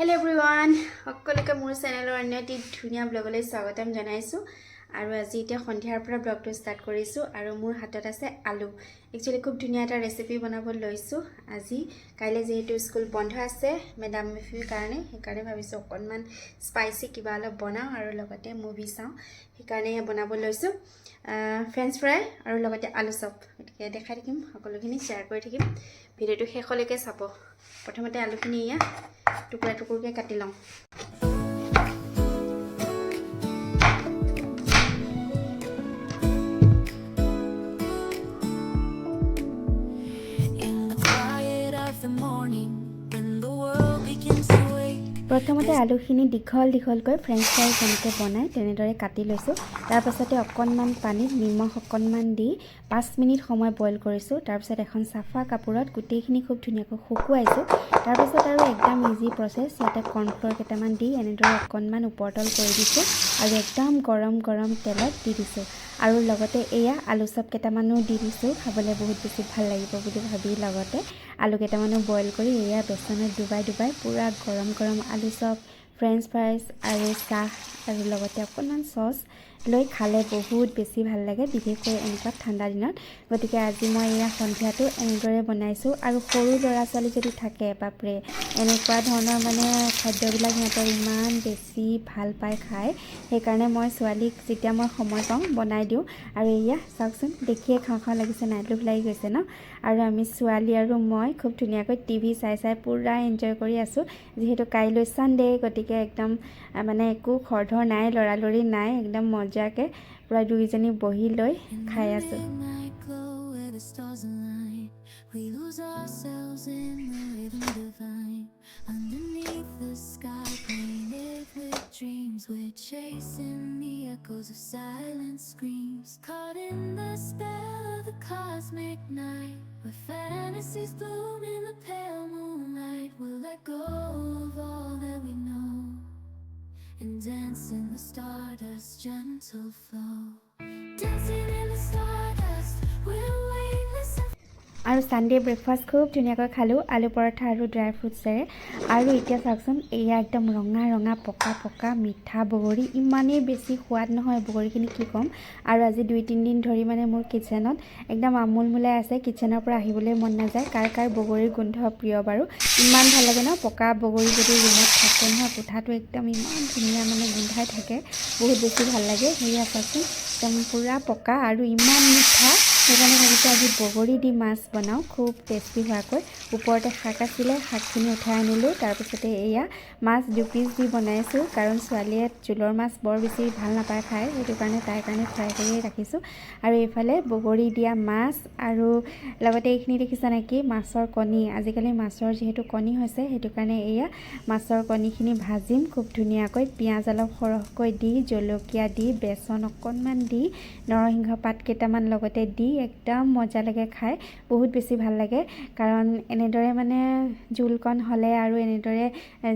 Hello everyone, সকলোকে মোৰ চেনেলৰ অন্য এটি ধুনীয়া ব্লগলৈ স্বাগতম জনাইছো আৰু আজি এতিয়া সন্ধিয়াৰ পৰা ব্লগটো ষ্টাৰ্ট কৰিছো আৰু মোৰ হাতত আছে আলু একচুয়ালি খুব ধুনীয়া এটা ৰেচিপি বনাব লৈছো আজি কাইলে যেহেতু স্কুল বন্ধ আছে মেডাম মেফিৰ কাৰণে সেইকাৰণে ভাবিছো অকনমান স্পাইসি কিবা অলপ বনাও আৰু লগতে মুভি চাও সেইকাৰণে বনাব লৈছো ফ্ৰেঞ্চ ফ্ৰাই আৰু লগতে আলু চপ এতিকে দেখাই থাকিম সকলোখিনি শেয়াৰ কৰি থাকিম ভিডিওটো শেষলৈকে চাব প্ৰথমতে আলুখিনি ইয়া টুকুৰা টুকুৰকে কাটি লওঁ প্ৰথমতে আলুখিনি দীঘল দীঘলকৈ ফ্ৰেঞ্চ ফ্ৰাই যেনেকৈ বনায় তেনেদৰে কাটি লৈছোঁ তাৰপাছতে অকণমান পানীত নিমখ অকণমান দি 5 মিনিট সময় বইল কৰিছোঁ তাৰপিছত এখন চাফা কাপোৰত গোটেইখিনি খুব ধুনীয়াকৈ শুকুৱাইছোঁ তাৰপিছত আৰু একদম ইজি প্ৰচেছ ইয়াতে কৰ্ণফ্ল'ৰ কেইটামান দি এনেদৰে অকণমান ওপৰতল কৰি দিছোঁ আৰু একদম গৰম গৰম তেলত দি দিছোঁ আৰু লগতে এয়া আলু চপ কেইটামানো দি দিছোঁ খাবলৈ বহুত বেছি ভাল লাগিব বুলি ভাবি লগতে আলু কেইটামানো বইল কৰি এয়া বেচনত ডুবাই ডুবাই পুৰা গৰম গৰম আলু চপ ফ্ৰেঞ্চ ফ্ৰাইজ আৰু চাহ আৰু লগতে অকণমান সস লৈ খালে বহুত বেছি ভাল লাগে বিশেষকৈ এনেকুৱা ঠাণ্ডা দিনত গতিকে আজি মই এয়া সন্ধিয়াটো এনেদৰে বনাইছোঁ আৰু সৰু ল'ৰা ছোৱালী যদি থাকে বাপৰে এনেকুৱা ধৰণৰ মানে খাদ্যবিলাক সিহঁতৰ ইমান বেছি ভাল পায় খাই সেইকাৰণে মই ছোৱালীক যেতিয়া মই সময় পাওঁ বনাই দিওঁ আৰু এয়া চাওকচোন দেখিয়ে খাওঁ খাওঁ লাগিছে নাই লোভ লাগি গৈছে ন আৰু আমি ছোৱালী আৰু মই খুব ধুনীয়াকৈ টিভি চাই চাই পুৰা এনজয় কৰি আছোঁ যিহেতু কাইলৈ সানডে গতিকে একদম মানে একো খৰধৰ নাই লৰালৰি নাই একদম মজাকে পুৰা দুইজনী বহি লৈ খাই আছোঁ We lose ourselves in the rhythm divine underneath the sky painted with dreams we're chasing the echoes of silent screams caught in the spell of the cosmic night where fantasies bloom in the pale moonlight we'll let go of all that we know and dance in the stardust gentle flow dancing in the stardust we'll weightless আৰু Sunday breakfast খুব ধুনীয়াকৈ খালোঁ আলু পৰঠা আৰু dry ফ্ৰুটছেৰে আৰু এতিয়া চাওকচোন এয়া একদম ৰঙা ৰঙা পকা পকা মিঠা বগৰী ইমানেই বেছি সোৱাদ নহয় বগৰীখিনি কি ক'ম আৰু আজি 2-3 দিন ধৰি মানে মোৰ কিচেনত একদম আমুলমুলাই আছে কিচেনৰ পৰা আহিবলৈ মন নাযায় কাৰ কাৰ বগৰীৰ গোন্ধ প্ৰিয় বাৰু ইমান ভাল লাগে ন পকা বগৰী যদি ৰুমত থাকে নহয় কোঠাটো একদম ইমান ধুনীয়া মানে গোন্ধাই থাকে বহুত বেছি ভাল লাগে সেয়া চাওকচোন একদম পুৰা পকা আৰু ইমান মিঠা সেইকাৰণে ভাবিছোঁ আজি বগৰী দি মাছ বনাওঁ খুব টেষ্টি হোৱাকৈ ওপৰতে শাক আছিলে শাকখিনি উঠাই আনিলোঁ তাৰপিছতে এয়া মাছ 2 পিচ দি বনাইছোঁ কাৰণ ছোৱালীয়ে জোলৰ মাছ বৰ বেছি ভাল নাপায় খাই সেইটো কাৰণে তাইৰ কাৰণে ফ্ৰাই কৰি ৰাখিছোঁ আৰু এইফালে বগৰী দিয়া মাছ আৰু লগতে এইখিনি দেখিছা নেকি মাছৰ কণী আজিকালি মাছৰ যিহেতু কণী হৈছে সেইটো কাৰণে এয়া মাছৰ কণীখিনি ভাজিম খুব ধুনীয়াকৈ পিঁয়াজ অলপ সৰহকৈ দি জলকীয়া দি বেচন অকণমান দি নৰসিংহ পাত কেইটামান লগতে দি একদম মজা লাগে খাই বহুত বেছি ভাল লাগে কাৰণ এনেদৰে মানে জোলকণ হ'লে আৰু এনেদৰে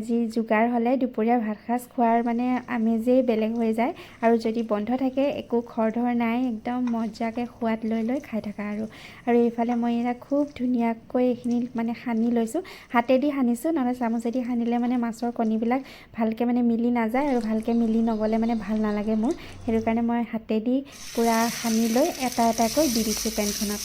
যি যোগাৰ হ'লে দুপৰীয়া ভাত সাজ খোৱাৰ মানে আমেজেই বেলেগ হৈ যায় আৰু যদি বন্ধ থাকে একো খৰধৰ নাই একদম মজাকে সোৱাদ লৈ লৈ খাই থাকা আৰু এইফালে মই এটা খুব ধুনীয়াকৈ এইখিনি মানে সানি লৈছোঁ হাতেদি সানিছোঁ নহ'লে চামুচেদি সানিলে মানে মাছৰ কণীবিলাক ভালকৈ মানে মিলি নাযায় আৰু ভালকৈ মিলি নগ'লে মানে ভাল নালাগে মোৰ সেইটো কাৰণে মই হাতেদি পুৰা সানি লৈ এটা এটাকৈ দি দিছোঁ পেনখনত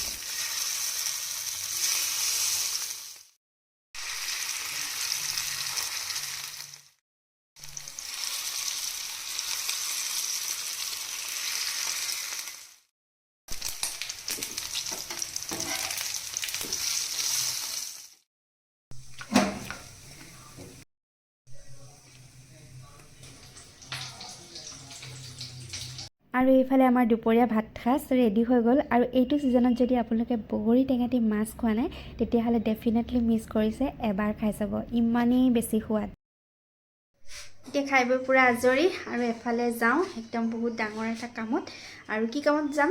আৰু এইফালে আমাৰ দুপৰীয়া ভাত সাজ ৰেডি হৈ গ'ল আৰু এইটো ছিজনত যদি আপোনালোকে বগৰী টেঙা দি মাছ খোৱা নাই তেতিয়াহ'লে ডেফিনেটলি মিছ কৰিছে এবাৰ খাই চাব ইমানেই বেছি সোৱাদ এতিয়া খাই বৈ পুৰা আজৰি আৰু এফালে যাওঁ একদম বহুত ডাঙৰ এটা কামত আৰু কি কামত যাম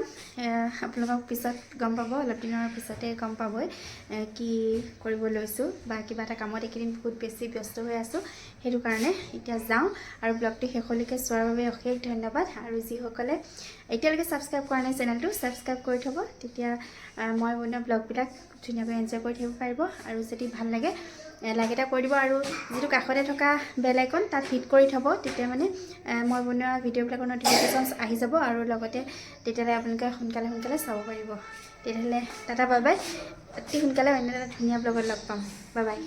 আপোনালোকক পিছত গম পাব অলপ দিনৰ পিছতে গম পাবই কি কৰিব লৈছোঁ বা কিবা এটা কামত এইকেইদিন বহুত বেছি ব্যস্ত হৈ আছোঁ সেইটো কাৰণে এতিয়া যাওঁ আৰু ব্লগটো শেষলৈকে চোৱাৰ বাবে অশেষ ধন্যবাদ আৰু যিসকলে এতিয়ালৈকে সাবস্ক্ৰাইব কৰা নাই চেনেলটো সাবস্ক্ৰাইব কৰি থ'ব তেতিয়া মই বনোৱা ব্লগবিলাক ধুনীয়াকৈ এনজয় কৰি থাকিব পাৰিব আৰু যদি ভাল লাগে লাইক এটা কৰি দিব আৰু যিটো কাষতে থকা বেল আইকন তাত হিট কৰি থ'ব, তেতিয়া মানে মই বনোৱা ভিডিঅ'বিলাকৰ ন'টিফিকেশ্যনছ আহি যাব আৰু লগতে তেতিয়ালৈ আপোনালোকে সোনকালে চাব পাৰিব। তেতিয়াহ'লে টাটা বাই বাই, অতি সোনকালে অন্য এটা ধুনীয়া ব্লগত লগ পাম। Bye bye.